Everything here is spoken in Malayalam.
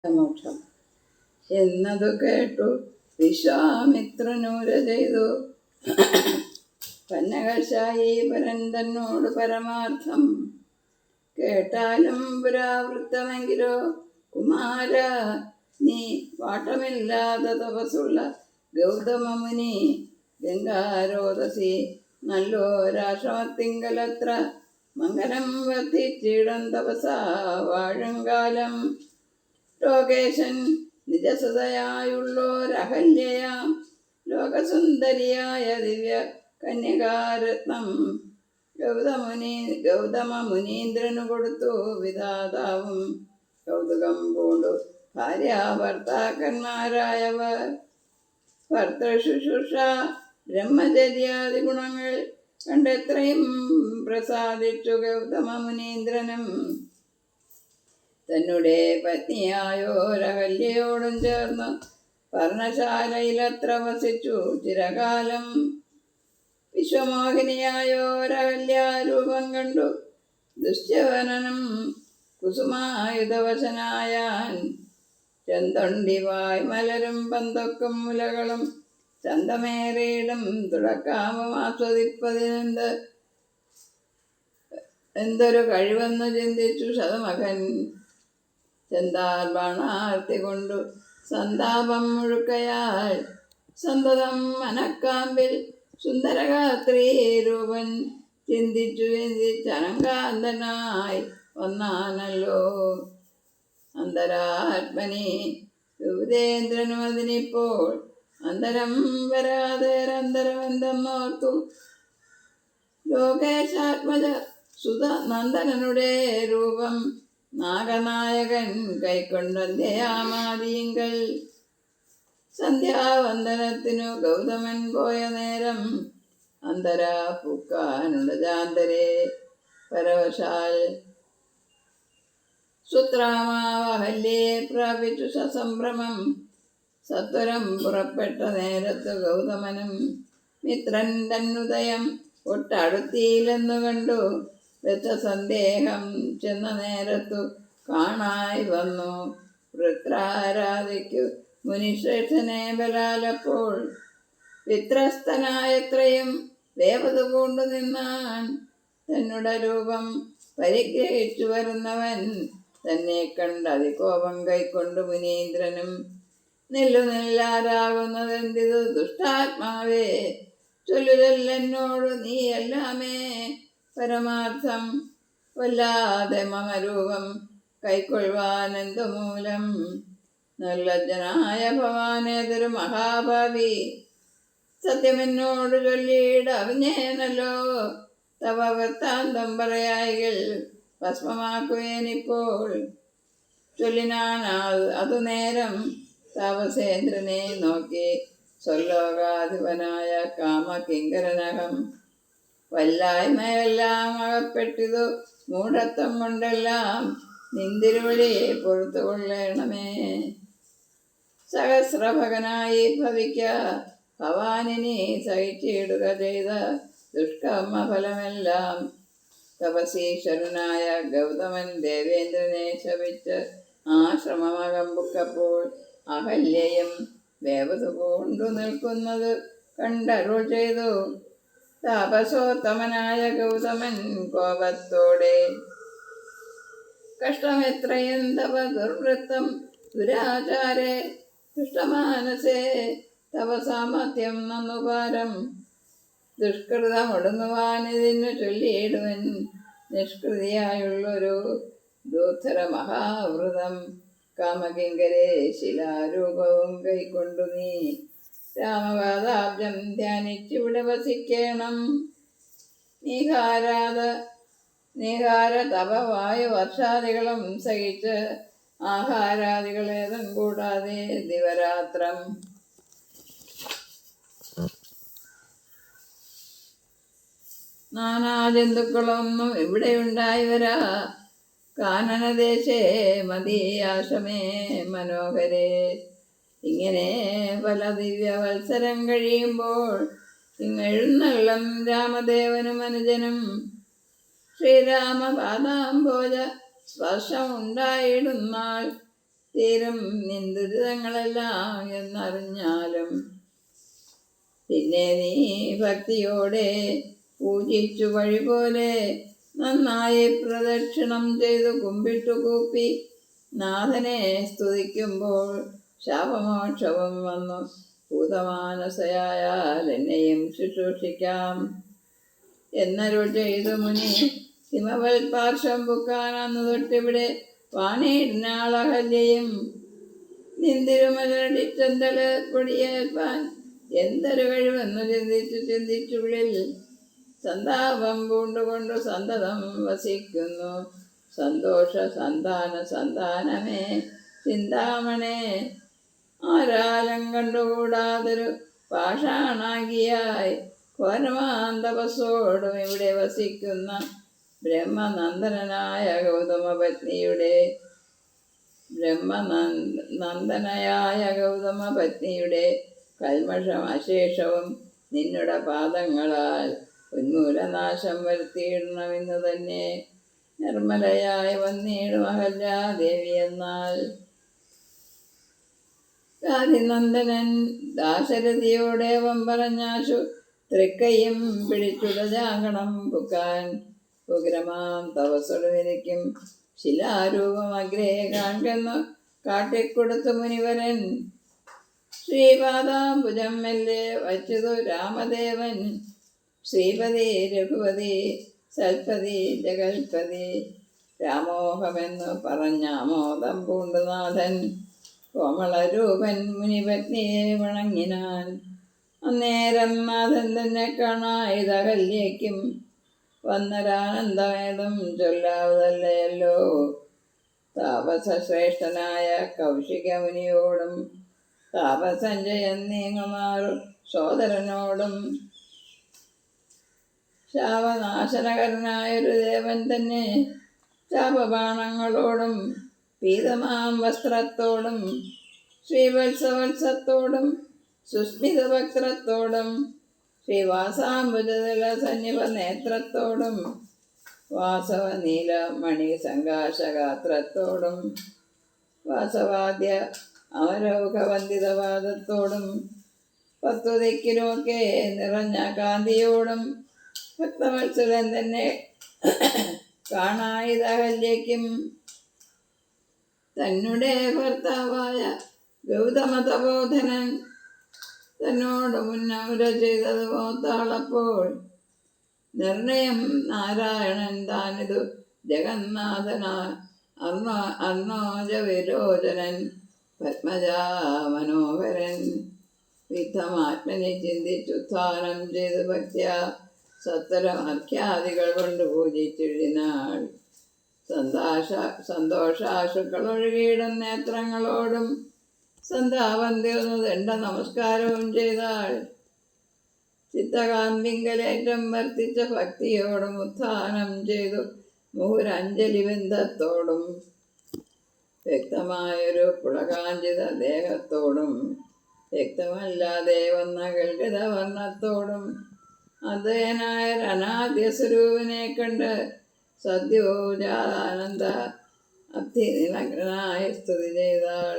മോക്ഷം എന്നതു കേട്ടു വിശ്വാമിത്രനൂര ചെയ്തു. പന്നകശായി പരൻ തന്നോട് പരമാർത്ഥം കേട്ടാലും പുരാവൃത്തമെങ്കിലോ കുമാര, നീ വാട്ടമില്ലാത്ത തപസ്സുള്ള ഗൗതമമുനി ഗംഗാരോദസി നല്ലോരാശ്രമത്തിങ്കലത്ര മംഗലം വർദ്ധിച്ചിടം തപസാ വാഴുംകാലം. ലോകേശൻ നിജസുതയായുള്ളോരഹല്യയാം ലോകസുന്ദരിയായ ദിവ്യ കന്യകാരത്നം ഗൗതമ മുനീന്ദ്രനു കൊടുത്തു വിധാതാവും. കൗതുകം പൂണ്ടു ഭാര്യാഭർത്താക്കന്മാരായവർ ഭർത്തൃശുശ്രൂഷ ബ്രഹ്മചര്യാദി ഗുണങ്ങൾ കണ്ടെത്രയും പ്രസാദിച്ചു. ഗൗതമ മുനീന്ദ്രനും തന്നെ പത്നിയായോരഹല്യയോടും ചേർന്ന് പർണശാലയിലത്ര വസിച്ചു ചിരകാലം. വിശ്വമോഹിനിയായോരഹല്യാരൂപം കണ്ടു ദുശ്യവനനും കുസുമായുധവശനായാൻ. ചെന്തൊണ്ടിവായ് മലരും പന്തൊക്കും മുലകളും ചന്തമേറിയിടും തുടക്കാമം എന്തൊരു കഴിവെന്നു ചിന്തിച്ചു ശതമകൻ. ചെന്താർ ബാണാർത്തി കൊണ്ടു സന്താപം മുഴുക്കയാൽ സന്തതം മനക്കാമ്പിൽ സുന്ദരഗാത്രീ രൂപൻ ചിന്തിച്ചനങ്കാന്തനായി വന്നാനല്ലോ. അന്തരാത്മനി യുവതേന്ദ്രനും അതിനിപ്പോൾ അന്തരം വരാതേരന്തരമെന്തെന്നോർത്തു. ലോകേശാത്മജ സുത നന്ദനനുടെ രൂപം നാഗനായകൻ കൈക്കൊണ്ടന്ത്യയാമാദിയിങ്കൽ. സന്ധ്യാവന്ദനത്തിനു ഗൗതമൻ പോയ നേരം അന്തരാ പൂക്കാനുടജാന്തരെ പരവശാൽ സുത്രാമാവഹല്യയെ പ്രാപിച്ചു സസംഭ്രമം. സത്വരം പുറപ്പെട്ട നേരത്തു ഗൗതമനും മിത്രൻ തന്നുദയം ഒട്ടടുത്തിയില്ലെന്നു കണ്ടു. വ്യഥസന്ദേഹം ചെന്ന നേരത്തു കാണായി വന്നു വൃത്രാരാധിക്കു മുനിശ്രേഷ്ഠനെ ബലാലപ്പോൾ. വിത്രസ്തനായത്രയും വേവതു പൂണ്ടു നിന്നാൻ. തന്നുടെ രൂപം പരിഗ്രഹിച്ചു വരുന്നവൻ തന്നെ കണ്ട് അതികോപം കൈക്കൊണ്ടു മുനീന്ദ്രനും നെല്ലാരാകുന്നതെന്തിതു ദുഷ്ടാത്മാവേ, ചൊല്ലുചൊല്ലെന്നോടു നീ എല്ലാമേ പരമാർത്ഥം. വല്ലാതെ മമരൂപം കൈക്കൊള്ളുവാനെന്തു മൂലം. നിർലജ്ജനായ ഭവാനേതൊരു മഹാഭാവി, സത്യമെന്നോട് ചൊല്ലിയിടറിഞ്ഞേനല്ലോ. തവ വൃത്താന്തം പറയായികൾ ഭസ്മമാക്കുവേനിപ്പോൾ. ചൊല്ലിനാൻ അതു നേരം താപസേന്ദ്രനെ നോക്കി സ്വലോകാധിപനായ കാമകിങ്കരനകം. വല്ലായ്മയെല്ലാം അകപ്പെട്ടിതു മൂഢത്വം കൊണ്ടെല്ലാം നിന്തിരുവഴി പൊറുത്തു കൊള്ളണമേ. സഹസ്രഭകനായി ഭവിക്ക ഭവാനിനി സഹിച്ചിടുക ചെയ്ത ദുഷ്കർമ്മഫലമെല്ലാം. തപസീശ്വരനായ ഗൗതമൻ ദേവേന്ദ്രനെ ശപിച്ച് ആശ്രമമകമ്പുക്കപ്പോൾ അഹല്യയും വേവതു പൂണ്ടു നിൽക്കുന്നത് കണ്ടരുൾ ചെയ്തു. താപസോത്തമനായ ഗൗതമൻ കോപത്തോടെ കഷ്ടമെത്രയും തവ ദുർവൃത്തം ദുരാചാരേ ദുഷ്ടമാനസേ തവ സാമർത്ഥ്യം നന്നുപാരം. ദുഷ്കൃതമൊടുങ്ങുവാനിതിനു ചൊല്ലിയിടുവൻ നിഷ്കൃതിയായുള്ളൊരു ദൂർധര മഹാവൃതം. കാമകിങ്കരേ ശിലാരൂപവും കൈക്കൊണ്ടു നീ രാമപാദാബ്ജം ധ്യാനിച്ചിവിടെ വസിക്കണം. നീഹാര തപവായു വർഷാദികളും സഹിച്ച് ആഹാരാദികളേതും കൂടാതെ ദിവരാത്രം നാനാജന്തുക്കളൊന്നും ഇവിടെയുണ്ടായി വരാ. കാനനദേശേ മദീയാശ്രമേ മനോഹരേ. ഇങ്ങനെ പല ദിവ്യവത്സരം കഴിയുമ്പോൾ ഇങ്ങെഴുന്നള്ളം രാമദേവനും അനുജനും ശ്രീരാമപാദാംബോജ സ്പർശമുണ്ടായിടുന്നാൾ തീരും നിൻ ദുരിതങ്ങളെല്ലാം എന്നറിഞ്ഞാലും പിന്നെ നീ ഭക്തിയോടെ പൂജിച്ചു വഴി പോലെ നന്നായി പ്രദക്ഷിണം ചെയ്തു കുമ്പിട്ടു കൂപ്പി നാഥനെ സ്തുതിക്കുമ്പോൾ ശാപമോക്ഷവും വന്നു ഭൂതമാനസയാൽ എന്നെയും ശുശ്രൂഷിക്കാം എന്നരുൾ ചെയ്തു മുനി ഹിമവൽ പാർശ്വം പുക്കാൻ അന്ന് തൊട്ടിവിടെ വാണിയിടുന്നാളഹല്യയും നിന്തിരുമലടിച്ചന്തല് പൊടിയേൽപ്പാൻ എന്തൊരു കഴിവെന്നു ചിന്തിച്ചുള്ളിൽ സന്താപം പൂണ്ടുകൊണ്ടു സന്തതം വസിക്കുന്നു സന്തോഷ സന്താനമേ ചിന്താമണേ ആരാലും കണ്ടുകൂടാതൊരു പാഷാണാകിയായി ഘോരമാന്തപസ്സോടും ഇവിടെ വസിക്കുന്ന ബ്രഹ്മനന്ദനായ ഗൗതമപത്നിയുടെ കൽമഷം അശേഷവും നിന്നുടെ പാദങ്ങളാൽ ഉന്മൂലനാശം വരുത്തിയിടണമെന്ന് തന്നെ നിർമ്മലയായി വന്നിടും അഹല്യാദേവി എന്നാൽ ആദിനന്ദനൻ ദാശരഥിയോടേവം പറഞ്ഞാശു തൃക്കയും പിടിച്ചുടജാങ്കണം പുക്കാൻ ഉഗ്രമാം തപസ്സൊടുവിരിക്കും ശിലാരൂപം അഗ്രേ കാൺകെന്നു കാട്ടിക്കൊടുത്തു മുനിവരൻ ശ്രീപാദാംബുജം മെല്ലെ വച്ചതു രാമദേവൻ ശ്രീപതി രഘുപതി സൽപതി ജഗൽപതി രാമോഹമെന്നു പറഞ്ഞാമോദം പൂണ്ടുനാഥൻ കോമളരൂപൻ മുനിപത്നിയെ വണങ്ങിനാൻ അന്നേരം നാഥൻ തന്നെ കാണായതകല്യേക്കും വന്നൊരാനന്ദമേതും ചൊല്ലാവതല്ലയല്ലോ താപസശ്രേഷ്ഠനായ കൗശികമുനിയോടും താപസഞ്ജയൻ നീങ്ങുമാറു സോദരനോടും ശാപനാശനകരനായൊരു ദേവൻ തന്നെ ശാപബാണങ്ങളോടും പീതമാം വസ്ത്രത്തോടും ശ്രീവത്സവത്സത്തോടും സുസ്മിത വക്രത്തോടും ശ്രീവാസാംബുജതല സന്നിപ നേത്രത്തോടും വാസവ നീലമണി സംകാശഗാത്രത്തോടും വാസവാദ്യ അമരൗഖവന്ദിതപാദത്തോടും 10 ദിക്കിലുമൊക്കെ നിറഞ്ഞ കാന്തിയോടും ഭക്തവത്സലൻ തന്നെ കാണായിതഹല്യയ്ക്കും തന്നെ ഭർത്താവായ ഗൗതമ തപോധനൻ തന്നോട് മുന്നൗര ചെയ്തത് ഓത്താളപ്പോൾ നിർണയം നാരായണൻ താനിതു ജഗന്നാഥന അർണോജ വിരോചനൻ പത്മജാ മനോഹരൻ വിധമാത്മനെ ചിന്തിച്ചുത്ഥാനം ചെയ്ത് ഭക്ത്യ സത്തരം അർഘ്യാദികൾ കൊണ്ട് പൂജിച്ചിടിനാൾ സന്തോഷാശുക്കൾ ഒഴുകിയിടും നേത്രങ്ങളോടും സന്താപന്തിയൊന്നു ദണ്ഡ നമസ്കാരവും ചെയ്താൾ ചിത്തകാന്തിങ്കലേറ്റം വർത്തിച്ച ഭക്തിയോടും ഉത്ഥാനം ചെയ്തു മുഹുരഞ്ജലി ബന്ധത്തോടും വ്യക്തമായൊരു പുളകാഞ്ചിത ദേഹത്തോടും വ്യക്തമല്ലാതെ വന്ന ഗൽഗത വർണ്ണത്തോടും അദ്വയനായ അനാദ്യ സ്വരൂപിനെ കണ്ട് സദ്യോജാനന്ദ അബ്ധി നിമഗ്നായി സ്തുതി ചെയ്താൾ